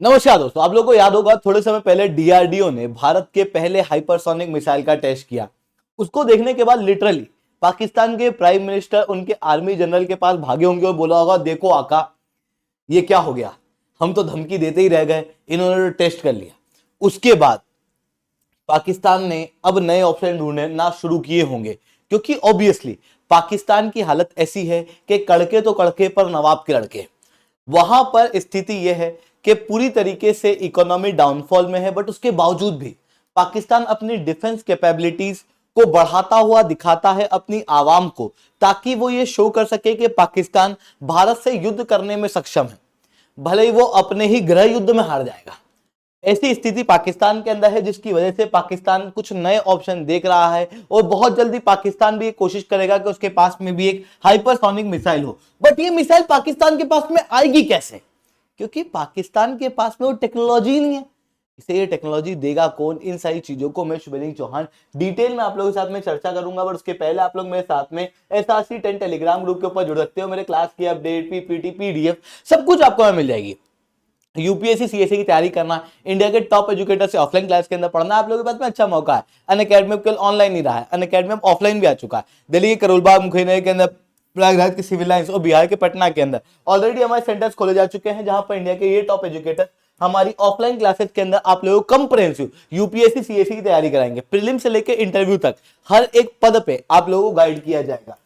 नमस्कार दोस्तों, आप लोगों को याद होगा थोड़े समय पहले डीआरडीओ ने भारत के पहले हाइपरसोनिक मिसाइल का टेस्ट किया। उसको देखने के बाद लिटरली पाकिस्तान के प्राइम मिनिस्टर उनके आर्मी जनरल के पास भागे होंगे और बोला होगा, देखो आका ये क्या हो गया, हम तो धमकी देते ही रह गए, इन्होंने टेस्ट कर लिया। उसके बाद पाकिस्तान ने अब नए ऑप्शन ढूंढना शुरू किए होंगे, क्योंकि ऑब्वियसली पाकिस्तान की हालत ऐसी है कि कड़के तो कड़के पर नवाब के लड़के। वहां पर स्थिति यह है कि पूरी तरीके से इकोनॉमी डाउनफॉल में है, बट उसके बावजूद भी पाकिस्तान अपनी डिफेंस कैपेबिलिटीज को बढ़ाता हुआ दिखाता है अपनी आवाम को, ताकि वो ये शो कर सके कि पाकिस्तान भारत से युद्ध करने में सक्षम है, भले ही वो अपने ही गृह युद्ध में हार जाएगा। ऐसी स्थिति पाकिस्तान के अंदर है, जिसकी वजह से पाकिस्तान कुछ नए ऑप्शन देख रहा है और बहुत जल्दी पाकिस्तान भी कोशिश करेगा कि उसके पास में भी एक हाइपरसोनिक मिसाइल हो। बट ये मिसाइल पाकिस्तान के पास में आएगी कैसे? क्योंकि पाकिस्तान के पास में वो टेक्नोलॉजी नहीं है। इसे ये टेक्नोलॉजी देगा कौन? इन सारी चीजों को मैं शुभेंदु चौहान डिटेल में आप लोगों के साथ में चर्चा करूंगा। बट उसके पहले आप लोग मेरे साथ में SRC10 टेलीग्राम ग्रुप के ऊपर जुड़ सकते हो। मेरे क्लास की अपडेट, PPT, PDF सब कुछ आपको मिल जाएगी। यूपीएससी CSE की तैयारी करना, इंडिया के टॉप एजुकेटर से ऑफलाइन क्लास के अंदर पढ़ना, आप लोगों के पास में अच्छा मौका है। अनअकैडमी कल ऑनलाइन ही रहा है, अनअकैडमी ऑफलाइन भी आ चुका है। दिल्ली के करोलबाग, मुखैना के अंदर, प्रयागराज के सिविल लाइंस और बिहार के पटना के अंदर ऑलरेडी हमारे सेंटर्स खोले जा चुके हैं, जहां पर इंडिया के ये टॉप एजुकेटर हमारी ऑफलाइन क्लासेस के अंदर आप लोगों को कंप्रेहेंसिव यूपीएससी CSE की तैयारी कराएंगे। प्रीलिम से लेकर इंटरव्यू तक हर एक पद पे आप लोगों को गाइड किया जाएगा।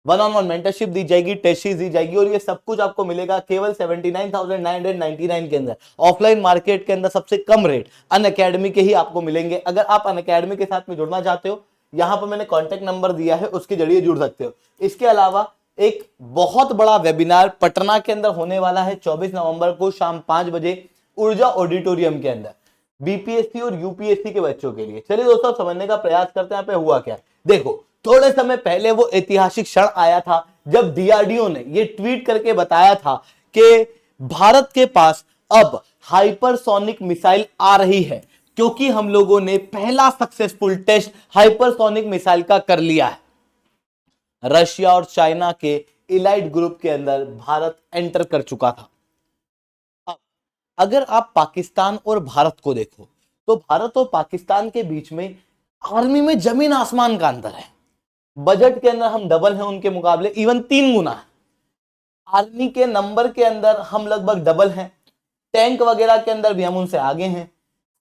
1-on-1 मेंटरशिप दी जाएगी, टेस्ट सीरीज दी जाएगी, और ये सब कुछ आपको मिलेगा केवल 79,999 के अंदर। ऑफलाइन मार्केट के अंदर सबसे कम रेट अनअकैडमी के ही आपको मिलेंगे। अगर आप अनअकैडमी के साथ में जुड़ना चाहते हो, यहां पर मैंने कॉन्टेक्ट नंबर दिया है, उसके जरिए जुड़ सकते हो। इसके अलावा एक बहुत बड़ा वेबिनार पटना के अंदर होने वाला है 24 नवंबर को शाम 5 बजे ऊर्जा ऑडिटोरियम के अंदर, बीपीएससी और यूपीएससी के बच्चों के लिए। चलिए दोस्तों, समझने का प्रयास करते हैं यहाँ पे हुआ क्या। देखो, थोड़े समय पहले वो ऐतिहासिक क्षण आया था जब डीआरडीओ ने ये ट्वीट करके बताया था कि भारत के पास अब हाइपरसोनिक मिसाइल आ रही है, क्योंकि हम लोगों ने पहला सक्सेसफुल टेस्ट हाइपरसोनिक मिसाइल का कर लिया है। रशिया और चाइना के इलाइट ग्रुप के अंदर भारत एंटर कर चुका था। अब अगर आप पाकिस्तान और भारत को देखो, तो भारत और पाकिस्तान के बीच में आर्मी में जमीन आसमान का अंतर है। बजट के अंदर हम डबल हैं उनके मुकाबले, इवन 3 गुना है। आर्मी के नंबर के अंदर हम लगभग डबल हैं। टैंक वगैरह के अंदर भी हम उनसे आगे हैं।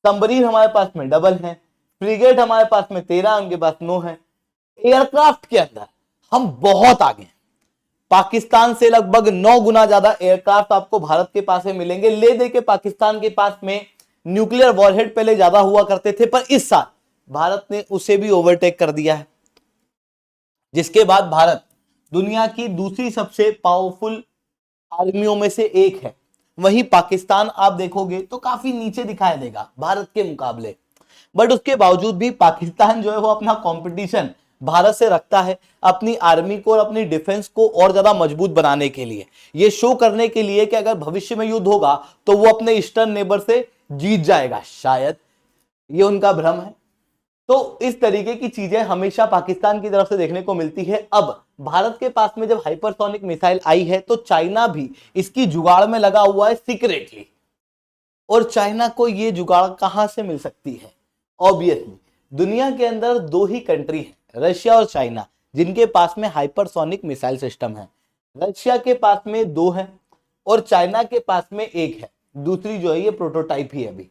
सबमरीन हमारे पास में डबल हैं। फ्रिगेट हमारे पास में 13, उनके पास 9 है। एयरक्राफ्ट के अंदर हम बहुत आगे हैं। पाकिस्तान से लगभग 9 गुना ज्यादा एयरक्राफ्ट आपको भारत के पास में मिलेंगे। ले दे के पाकिस्तान के पास में न्यूक्लियर वॉरहेड पहले ज्यादा हुआ करते थे, पर इस साल भारत ने उसे भी ओवरटेक कर दिया है, जिसके बाद भारत दुनिया की दूसरी सबसे पावरफुल आर्मियों में से एक है। वहीं पाकिस्तान आप देखोगे तो काफी नीचे दिखाई देगा भारत के मुकाबले। बट उसके बावजूद भी पाकिस्तान जो है वो अपना कंपटीशन भारत से रखता है, अपनी आर्मी को और अपनी डिफेंस को और ज्यादा मजबूत बनाने के लिए, ये शो करने के लिए कि अगर भविष्य में युद्ध होगा तो वो अपने ईस्टर्न नेबर से जीत जाएगा। शायद ये उनका भ्रम है। तो इस तरीके की चीजें हमेशा पाकिस्तान की तरफ से देखने को मिलती है। अब भारत के पास में जब हाइपरसोनिक मिसाइल आई है, तो चाइना भी इसकी जुगाड़ में लगा हुआ है सीक्रेटली। और चाइना को ये जुगाड़ कहां से मिल सकती है? ऑब्वियसली दुनिया के अंदर 2 ही कंट्री है, रशिया और चाइना, जिनके पास में हाइपरसोनिक मिसाइल सिस्टम है। रशिया के पास में 2 है और चाइना के पास में 1 है। दूसरी जो है ये प्रोटोटाइप ही है अभी।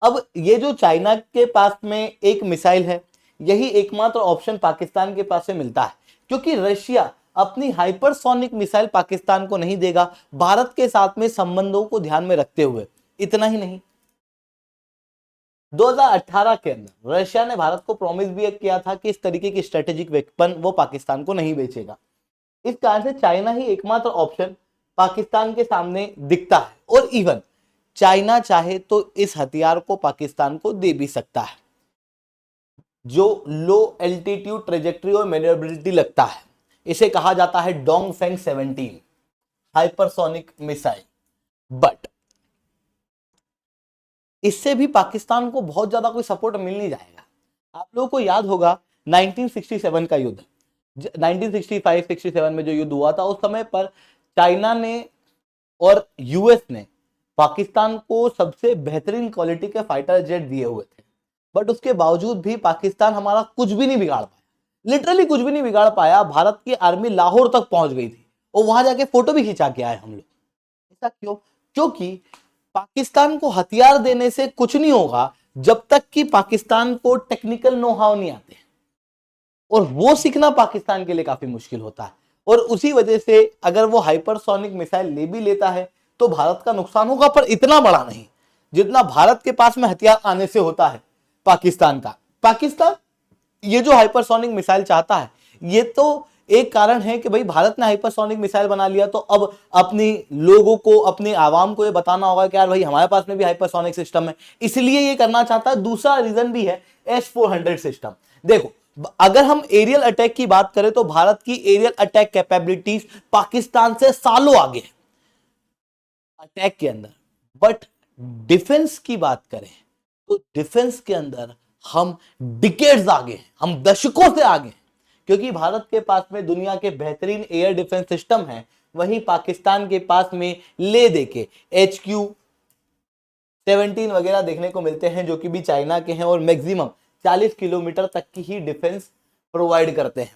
अब ये जो चाइना के पास में एक मिसाइल है, यही एकमात्र ऑप्शन पाकिस्तान के पास से मिलता है, क्योंकि रशिया अपनी हाइपरसोनिक मिसाइल पाकिस्तान को नहीं देगा, भारत के साथ में संबंधों को ध्यान में रखते हुए। इतना ही नहीं, 2018 के अंदर रशिया ने भारत को प्रॉमिस भी किया था कि इस तरीके की स्ट्रेटेजिक वेपन वो पाकिस्तान को नहीं बेचेगा। इस कारण से चाइना ही एकमात्र ऑप्शन पाकिस्तान के सामने दिखता है। और इवन चाइना चाहे तो इस हथियार को पाकिस्तान को दे भी सकता है, जो लो एल्टीट्यूड ट्रेजेक्ट्री और मैन्यूवरेबिलिटी लगता है। इसे कहा जाता है डोंगफेंग 17 हाइपरसोनिक मिसाइल। बट इससे भी पाकिस्तान को बहुत ज्यादा कोई सपोर्ट मिल नहीं जाएगा। आप लोगों को याद होगा 1967 का युद्ध, 1965-67 में जो युद्ध हुआ था, उस समय पर चाइना ने और यूएस ने पाकिस्तान को सबसे बेहतरीन क्वालिटी के फाइटर जेट दिए हुए थे, बट उसके बावजूद भी पाकिस्तान हमारा कुछ भी नहीं बिगाड़ पाया, लिटरली कुछ भी नहीं बिगाड़ पाया। भारत की आर्मी लाहौर तक पहुंच गई थी और वहां जाके फोटो भी खिंचा के आए हम लोग। ऐसा क्यों? क्योंकि पाकिस्तान को हथियार देने से कुछ नहीं होगा जब तक कि पाकिस्तान को टेक्निकल नो हाउ नहीं आते, और वो सीखना पाकिस्तान के लिए काफी मुश्किल होता है। और उसी वजह से अगर वो हाइपरसोनिक मिसाइल ले भी लेता है तो भारत का नुकसान होगा, पर इतना बड़ा नहीं जितना भारत के पास में हथियार आने से होता है पाकिस्तान का। पाकिस्तान ये जो हाइपरसोनिक मिसाइल चाहता है, ये तो एक कारण है कि भाई भारत ने हाइपरसोनिक मिसाइल बना लिया तो अब अपनी लोगों को, अपनी आवाम को ये बताना होगा कि यार भाई हमारे पास में भी हाइपरसोनिक सिस्टम है, इसलिए ये करना चाहता है। दूसरा रीजन भी है S-400 सिस्टम। देखो, अगर हम एरियल अटैक की बात करें तो भारत की एरियल अटैक कैपेबिलिटीज पाकिस्तान से सालों आगे है अटैक के अंदर, बट डिफेंस की बात करें तो डिफेंस के अंदर हम डिकेड्स आगे हैं, हम दशकों से आगे हैं, क्योंकि भारत के पास में दुनिया के बेहतरीन एयर डिफेंस सिस्टम है, वहीं पाकिस्तान के पास में ले देके HQ-17 वगैरह देखने को मिलते हैं जो कि भी चाइना के हैं और मैक्सिमम 40 किलोमीटर तक की ही डिफेंस प्रोवाइड करते हैं।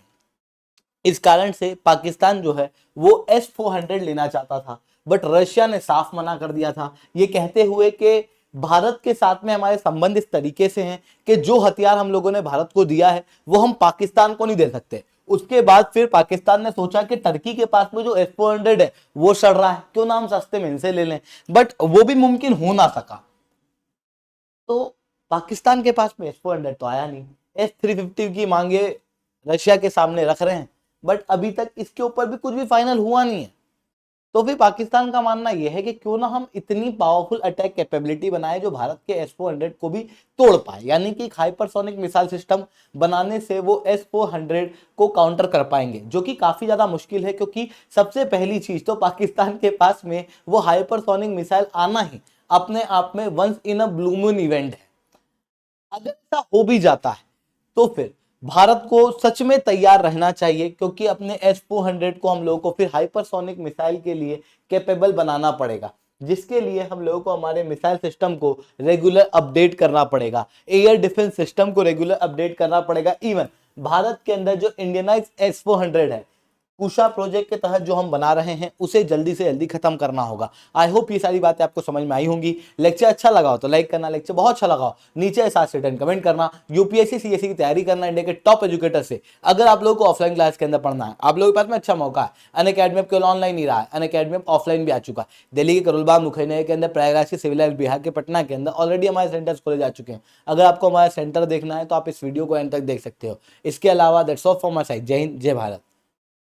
इस कारण से पाकिस्तान जो है वो S-400 लेना चाहता था, बट रशिया ने साफ मना कर दिया था, ये कहते हुए कि भारत के साथ में हमारे संबंध इस तरीके से हैं कि जो हथियार हम लोगों ने भारत को दिया है वो हम पाकिस्तान को नहीं दे सकते। उसके बाद फिर पाकिस्तान ने सोचा कि टर्की के पास में जो S-400 है वो सड़ रहा है, क्यों ना हम सस्ते में इनसे ले लें, बट वो भी मुमकिन हो ना सका। तो पाकिस्तान के पास में S-400 तो आया नहीं, S-350 की मांगे रशिया के सामने रख रहे हैं, बट अभी तक इसके ऊपर भी कुछ भी फाइनल हुआ नहीं है। तो फिर पाकिस्तान का मानना यह है कि क्यों ना हम इतनी पावरफुल अटैक कैपेबिलिटी बनाए जो भारत के S-400 को भी तोड़ पाए, यानी कि हाइपरसोनिक मिसाइल सिस्टम बनाने से वो S-400 को काउंटर कर पाएंगे, जो कि काफी ज्यादा मुश्किल है, क्योंकि सबसे पहली चीज तो पाकिस्तान के पास में वो हाइपरसोनिक मिसाइल आना ही अपने आप में once in a blue moon event है। अगर ऐसा हो भी जाता है तो फिर भारत को सच में तैयार रहना चाहिए, क्योंकि अपने S-400 को हम लोगों को फिर हाइपरसोनिक मिसाइल के लिए कैपेबल बनाना पड़ेगा, जिसके लिए हम लोगों को हमारे मिसाइल सिस्टम को रेगुलर अपडेट करना पड़ेगा, एयर डिफेंस सिस्टम को रेगुलर अपडेट करना पड़ेगा। इवन भारत के अंदर जो इंडियनाइज S-400 है, कुशा प्रोजेक्ट के तहत जो हम बना रहे हैं, उसे जल्दी से जल्दी खत्म करना होगा। आई होप ये सारी बातें आपको समझ में आई होंगी। लेक्चर अच्छा लगा हो तो लाइक करना, लेक्चर बहुत अच्छा लगा हो नीचे साथ रिटर्न कमेंट करना। यूपीएससी सीएससी की तैयारी करना इंडिया के टॉप एजुकेटर से। अगर आप लोगों को ऑफलाइन क्लास के अंदर पढ़ना है, आप लोगों के पास में अच्छा मौका है। अनअकैडमी केवल ऑनलाइन ही रहा है, अनअकैडमी ऑफलाइन भी आ चुका है। दिल्ली के करोलबाग मुखैना के अंदर, प्रयागराज के सिविल लाइन, बिहार के पटना के अंदर ऑलरेडी हमारे सेंटर्स खोले जा चुके हैं। अगर आपको हमारा सेंटर देखना है तो आप इस वीडियो को एंड तक देख सकते हो। इसके अलावा that's all from my side. जय हिंद, जय भारत।